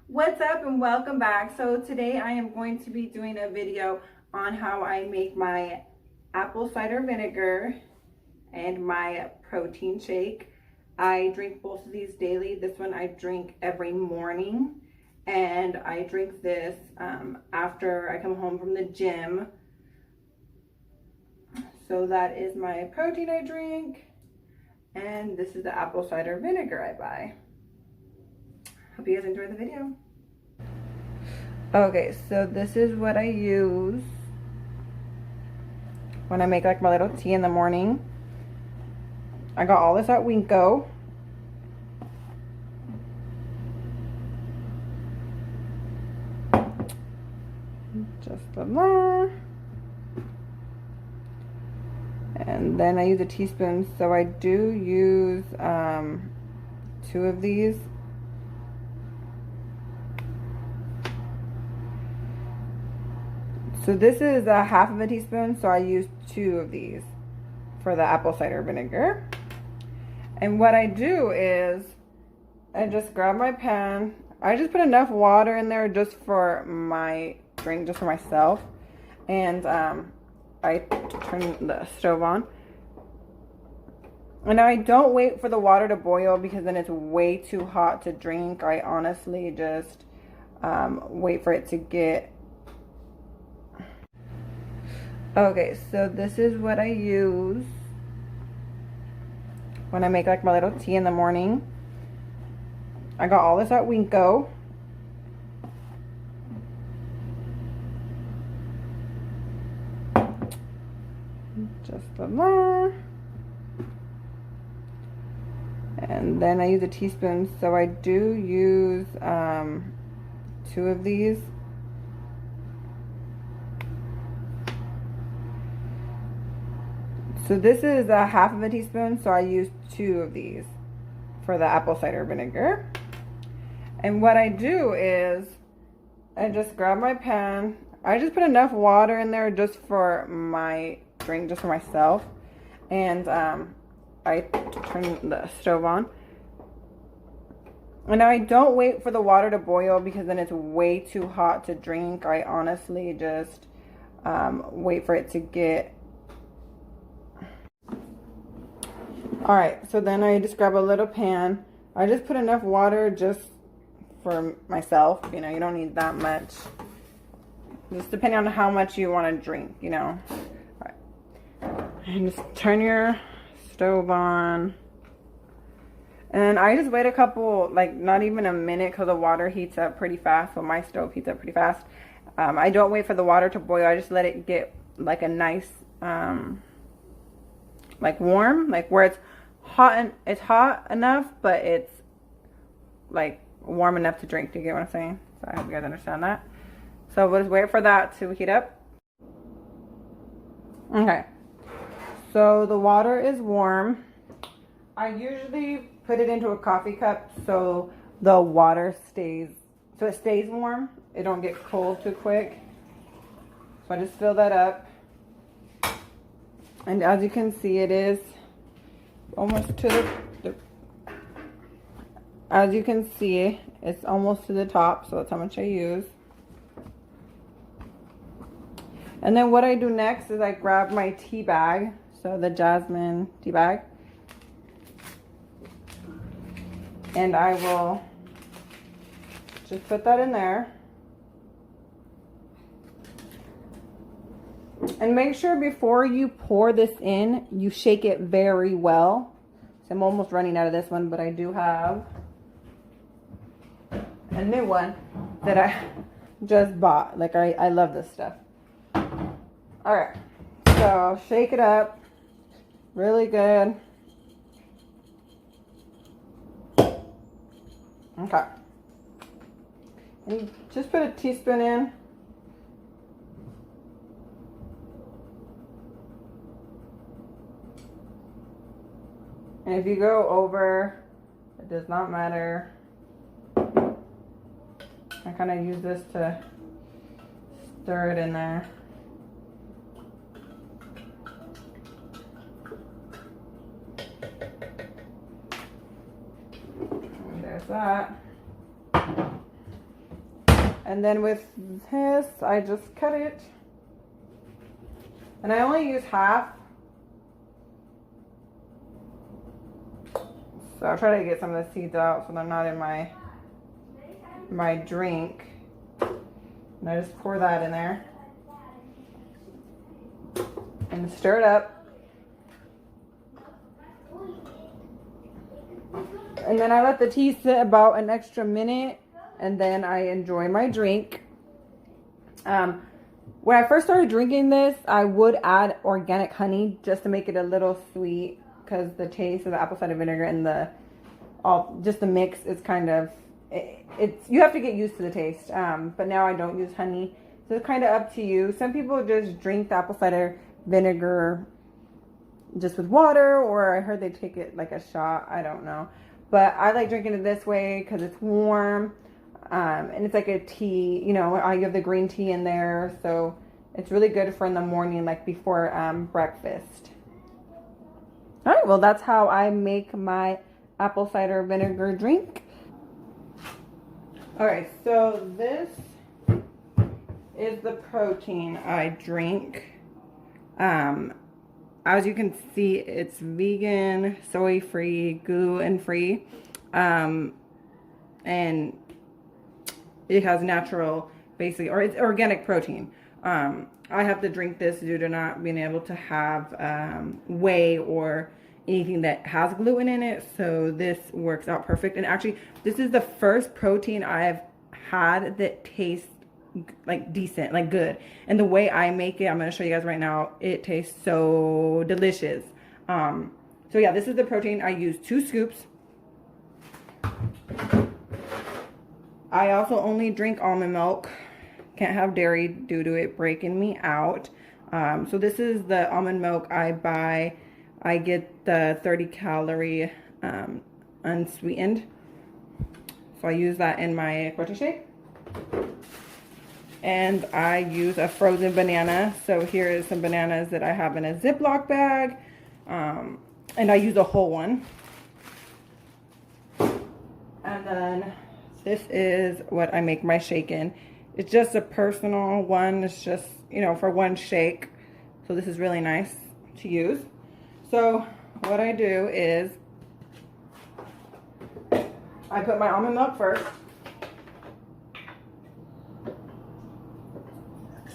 What's up and welcome back. So today I am going to be doing a video on how I make my apple cider vinegar and my protein shake. I drink both of these daily. This one I drink every morning, and I drink this after I come home from the gym. So that is my protein I drink, and this is the apple cider vinegar I buy. Hope you guys enjoy the video. Okay, so this is what I use when I make like my little tea in the morning. I got all this at Winco. Just a little. And then I use a teaspoon, so I do use 2 of these. So this is a half of a teaspoon, so I use 2 of these for the apple cider vinegar. And what I do is I just grab my pan. I just put enough water in there just for my drink, just for myself. And I turn the stove on. And I don't wait for the water to boil because then it's way too hot to drink. I honestly just wait for it to get... Okay, so this is what I use when I make like my little tea in the morning. I got all this at Winco. Just a little. And then I use a teaspoon, so I do use 2 of these. So this is a half of a teaspoon, so I use 2 of these for the apple cider vinegar. And what I do is I just grab my pan. I just put enough water in there just for my drink, just for myself. And I turn the stove on. And I don't wait for the water to boil because then it's way too hot to drink. I honestly just wait for it to get... Alright, so then I just grab a little pan. I just put enough water just for myself. You know, you don't need that much. Just depending on how much you want to drink, you know. Alright. And just turn your stove on. And I just wait a couple, like not even a minute, because the water heats up pretty fast. Well, my stove heats up pretty fast. I don't wait for the water to boil. I just let it get like a nice, like warm, like where it's hot, and it's hot enough, but it's like warm enough to drink. Do you get what I'm saying? So I hope you guys understand that. So we'll just wait for that to heat up. Okay, so the water is warm. I usually put it into a coffee cup so the water stays, so it stays warm. It don't get cold too quick. So I just fill that up. And as you can see, it is almost to the as you can see, it's almost to the top, so that's how much I use. And then what I do next is I grab my tea bag, so the jasmine tea bag, and I will just put that in there. And make sure before you pour this in, you shake it very well. So I'm almost running out of this one, but I do have a new one that I just bought. Like I love this stuff. All right, so shake it up really good. Okay. And just put a teaspoon in. And if you go over, it does not matter. I kind of use this to stir it in there. And there's that. And then with this, I just cut it. And I only use half. So I'll try to get some of the seeds out so they're not in my drink. And I just pour that in there. And stir it up. And then I let the tea sit about an extra minute, and then I enjoy my drink. When I first started drinking this, I would add organic honey just to make it a little sweet, because the taste of the apple cider vinegar and just the mix is kind of, you have to get used to the taste. But now I don't use honey, so it's kind of up to you. Some people just drink the apple cider vinegar just with water, or I heard they take it like a shot. I don't know. But I like drinking it this way because it's warm, and it's like a tea. You know, I have the green tea in there, so it's really good for in the morning, like before breakfast. All right, well, that's how I make my apple cider vinegar drink. All right, so this is the protein I drink. As you can see, it's vegan, soy-free, gluten-free, and it has natural, basically, or it's organic protein. I have to drink this due to not being able to have whey or anything that has gluten in it, so this works out perfect. And actually, this is the first protein I've had that tastes like decent, like good. And the way I make it, I'm going to show you guys right now, it tastes so delicious. So yeah, this is the protein. I use 2 scoops. I also only drink almond milk. Can't have dairy due to it breaking me out. So this is the almond milk I buy. I get the 30 calorie unsweetened. So I use that in my protein shake. And I use a frozen banana. So here is some bananas that I have in a Ziploc bag. And I use a whole one. And then this is what I make my shake in. It's just a personal one. It's just, you know, for one shake. So this is really nice to use. So what I do is I put my almond milk first.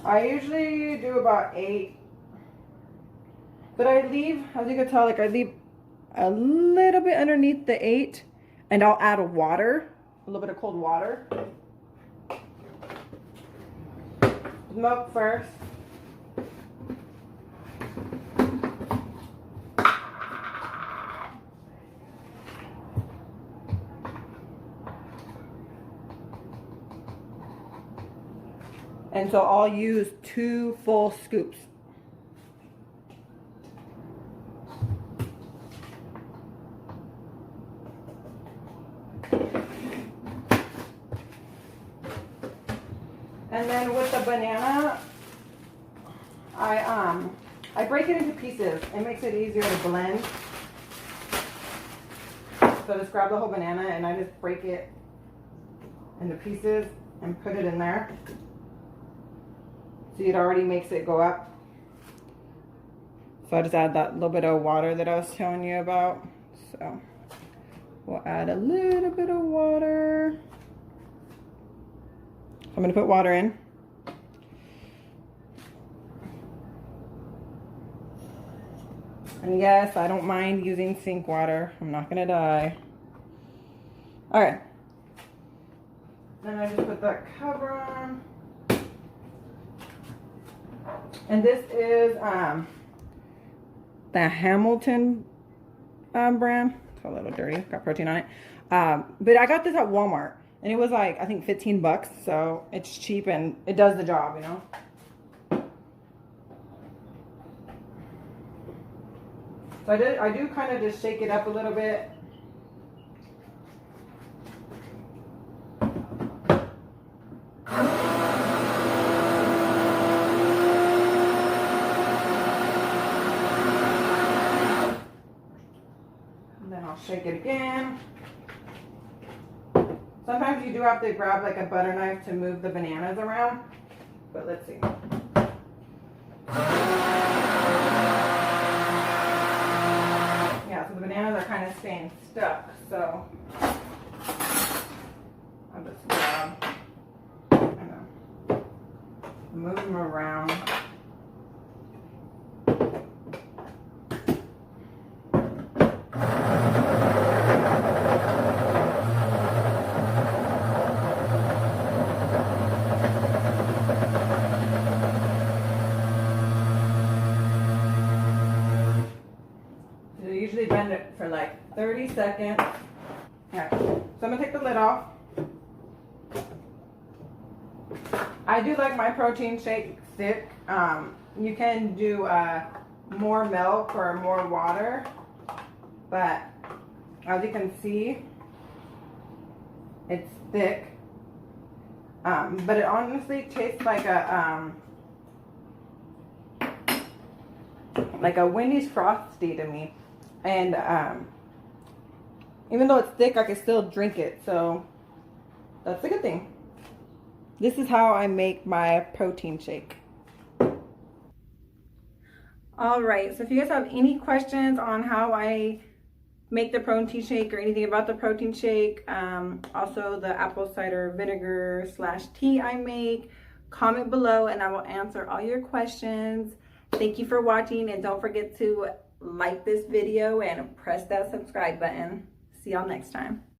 I usually do about 8, but I leave, as you can tell, like I leave a little bit underneath the 8, and I'll add water, a little bit of cold water. Milk first. And so I'll use 2 full scoops. And then with the banana, I break it into pieces. It makes it easier to blend. So just grab the whole banana and I just break it into pieces and put it in there. See, it already makes it go up. So I just add that little bit of water that I was telling you about. So we'll add a little bit of water. I'm going to put water in. And yes, I don't mind using sink water. I'm not going to die. All right. Then I just put that cover on. And this is the Hamilton brand. It's a little dirty. Got protein on it. But I got this at Walmart. And it was like, I think 15 bucks. So it's cheap and it does the job, you know. So I do kind of just shake it up a little bit. And then I'll shake it again. So Sometimes you do have to grab like a butter knife to move the bananas around, but let's see. Yeah, so the bananas are kind of staying stuck, so I'll just grab, move them around. Usually bend it for like 30 seconds. Yeah. So I'm gonna take the lid off. I do like my protein shake thick. You can do more milk or more water, but as you can see, it's thick. But it honestly tastes like a Wendy's Frosty to me. And even though it's thick, I can still drink it. So that's a good thing. This is how I make my protein shake. All right, so if you guys have any questions on how I make the protein shake or anything about the protein shake, also the apple cider vinegar / tea I make, comment below and I will answer all your questions. Thank you for watching, and don't forget to like this video and press that subscribe button. See y'all next time.